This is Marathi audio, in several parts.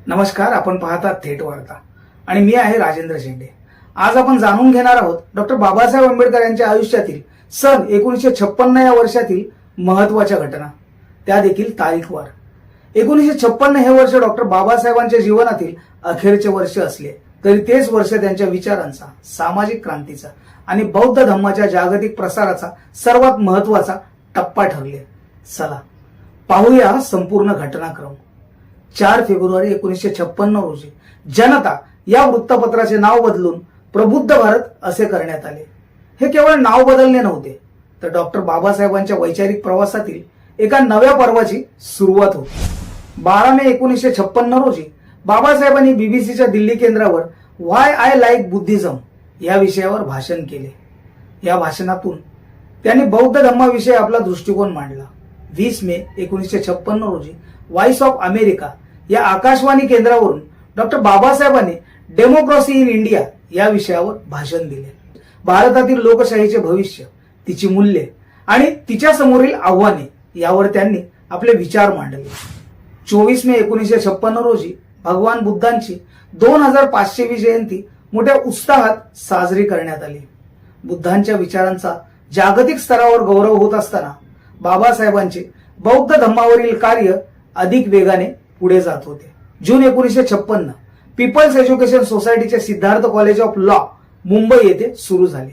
नमस्कार, आपण पाहता थेट वार्ता आणि मी आहे राजेंद्र शेंडे। आज आपण जाणून घेणार आहोत डॉक्टर बाबासाहेब आंबेडकर यांच्या आयुष्यातील सन 1956 या वर्षातील महत्त्वाच्या घटना, त्या देखील तारीखवार। 1956 हे वर्ष डॉक्टर बाबासाहेबांच्या जीवनातील अखेरचे वर्ष असले तरी तेच वर्ष त्यांच्या विचारांचा, सामाजिक क्रांतीचा आणि बौद्ध धम्माच्या जागतिक प्रसाराचा सर्वात महत्त्वाचा टप्पा ठरले। चला पाहूया संपूर्ण घटनाक्रम। 4 फेब्रुवारी 1956 रोजी जनता या वृत्तपत्राचे नाव बदलून प्रबुद्ध भारत असे करण्यात आले। हे केवळ नाव बदलणे नव्हते, तर डॉक्टर बाबासाहेबांच्या वैचारिक प्रवासातील एका नव्या पर्वाची सुरुवात होती। 12 मे 1956 रोजी बाबासाहेबांनी बीबीसीच्या दिल्ली केंद्रावर व्हाय आय लाईक बुद्धिझम या विषयावर भाषण केले। या भाषणातून त्यांनी बौद्ध धम्माविषयी आपला दृष्टिकोन मांडला। 20 मे 1956 रोजी व्हॉइस ऑफ अमेरिका या आकाशवाणी केंद्रावरून डॉक्टर बाबासाहेबांनी डेमोक्रेसी इन इंडिया या विषयावर भाषण दिले। भारतातील लोकशाहीचे भविष्य, तिची मूल्ये आणि तिच्या समोरील आव्हाने यावर त्यांनी आपले विचार मांडले। 24 मे 1956 रोजी भगवान बुद्धांची 2500वी जयंती मोठ्या उत्साहात साजरी करण्यात आली। बुद्धांच्या विचारांचा जागतिक स्तरावर गौरव होत असताना बाबासाहेबांचे बौद्ध धम्मावरील कार्य अधिक वेगाने पुढे जात होते। जून 1956 पीपल्स एज्युकेशन सोसायटीचे Siddharth college of law Mumbai येथे सुरू झाले।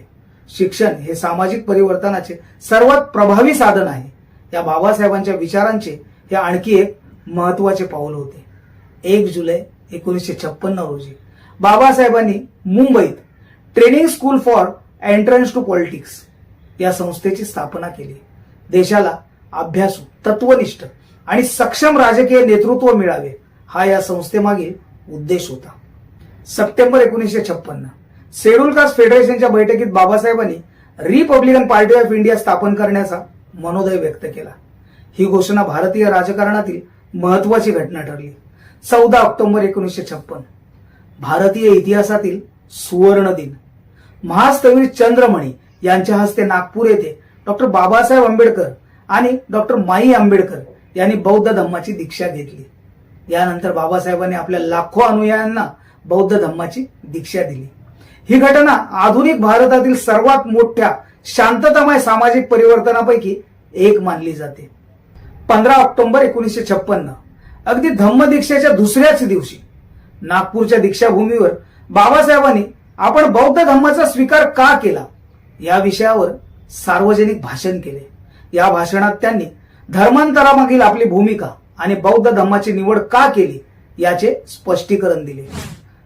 शिक्षण हे सामाजिक परिवर्तनाचे सर्वात प्रभावी साधन आहे, या बाबासाहेबांच्या विचारांचे हे आणखी एक महत्त्वाचे पाऊल होते। 1 जुलै 1956 रोजी बाबासाहेबांनी मुंबईत training school for entrance to politics या संस्थेची स्थापना केली। देशाला अभ्यासू, तत्वनिष्ठ आणि सक्षम राजकीय नेतृत्व मिळावे हा या संस्थेमागील उद्देश होता। सप्टेंबर 1956 शेड्यूल कास्ट फेडरेशनच्या बैठकीत बाबासाहेबांनी रिपब्लिकन पार्टी ऑफ इंडिया स्थापन करण्याचा मनोदय व्यक्त केला। ही घोषणा भारतीय राजकारणातील महत्त्वाची घटना ठरली। 14 ऑक्टोबर 1956 भारतीय इतिहासातील सुवर्ण दिन। महास्थवीर चंद्रमणी यांच्या हस्ते नागपूर येथे डॉक्टर बाबासाहेब आंबेडकर आणि डॉक्टर माई आंबेडकर यांनी बौद्ध धम्माची दीक्षा घेतली। यानंतर बाबासाहेबांनी आपल्या लाखो अनुयायांना बौद्ध धम्माची दीक्षा दिली। ही घटना आधुनिक भारतातील सर्वात मोठ्या शांततामय सामाजिक परिवर्तनापैकी एक मानली जाते। 15 ऑक्टोबर 1956 अगदी धम्मदीक्षेच्या दुसऱ्याच दिवशी नागपूरच्या दीक्षाभूमीवर बाबासाहेबांनी आपण बौद्ध धम्माचा स्वीकार का केला या विषयावर सार्वजनिक भाषण केले। या भाषणात त्यांनी धर्मांतरामागील आपली भूमिका आणि बौद्ध धम्माची निवड का केली याचे स्पष्टीकरण दिले।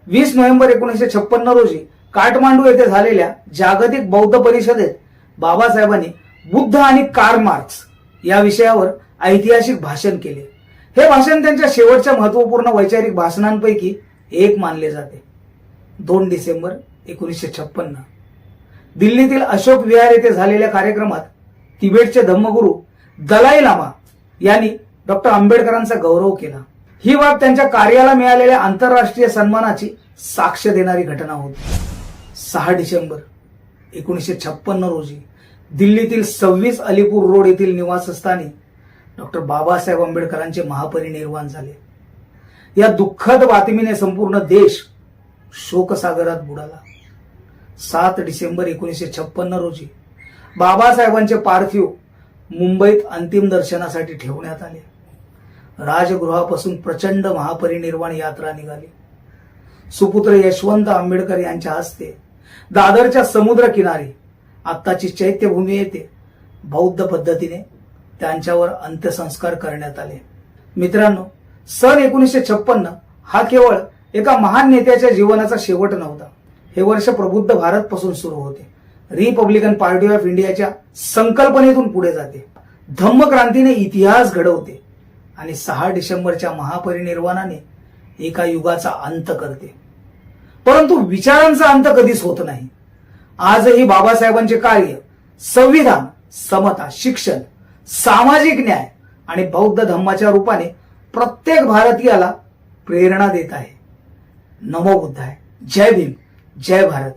20 नोव्हेंबर 1956 रोजी काठमांडू येथे झालेल्या जागतिक बौद्ध परिषदेत बाबासाहेबांनी बुद्ध आणि कार्ल मार्क्स या विषयावर ऐतिहासिक भाषण केले। हे भाषण त्यांच्या शेवटच्या महत्त्वपूर्ण वैचारिक भाषणांपैकी एक मानले जाते। 2 डिसेंबर 1956 दिल्लीतील अशोक विहार येथे झालेल्या कार्यक्रमात तिबेटचे धम्मगुरू दलाई लामा यांनी डॉक्टर आंबेडकरांचा गौरव केला। ही बाब त्यांच्या कार्याला मिळालेल्या आंतरराष्ट्रीय सन्मानाची साक्ष देणारी घटना होती। 6 डिसेंबर 1956 रोजी दिल्लीतील 26 अलीपूर रोड येथील निवासस्थानी डॉक्टर बाबासाहेब आंबेडकरांचे महापरिनिर्वाण झाले। या दुःखद बातमीने संपूर्ण देश शोकसागरात बुडाला। 7 डिसेंबर 1956 रोजी बाबासाहेबांचे पार्थिव मुंबईत अंतिम दर्शनासाठी ठेवण्यात आले। राजगृहापासून प्रचंड महापरिनिर्वाण यात्रा निघाली। सुपुत्र यशवंत आंबेडकर यांच्या हस्ते दादरच्या समुद्र किनारी, आत्ताची चैत्यभूमी येथे बौद्ध पद्धतीने त्यांच्यावर अंत्यसंस्कार करण्यात आले। मित्रांनो, सन 1956 हा केवळ एका महान नेत्याच्या जीवनाचा शेवट नव्हता। हे वर्ष प्रबुद्ध भारत पासून सुरू होते, रिपब्लिकन पार्टी ऑफ इंडियाच्या संकल्पनेतून पुढे जाते, धम्मक्रांतीने इतिहास घडवते आणि 6 डिसेंबरच्या महापरिनिर्वाणाने एका युगाचा अंत करते। परंतु विचारांचा अंत कधीच होत नाही। आजही बाबासाहेबांचे कार्य संविधान, समता, शिक्षण, सामाजिक न्याय आणि बौद्ध धम्माच्या रूपाने प्रत्येक भारतीयाला प्रेरणा देत आहे। नमो बुद्धाय। जय भीम, जय भारत।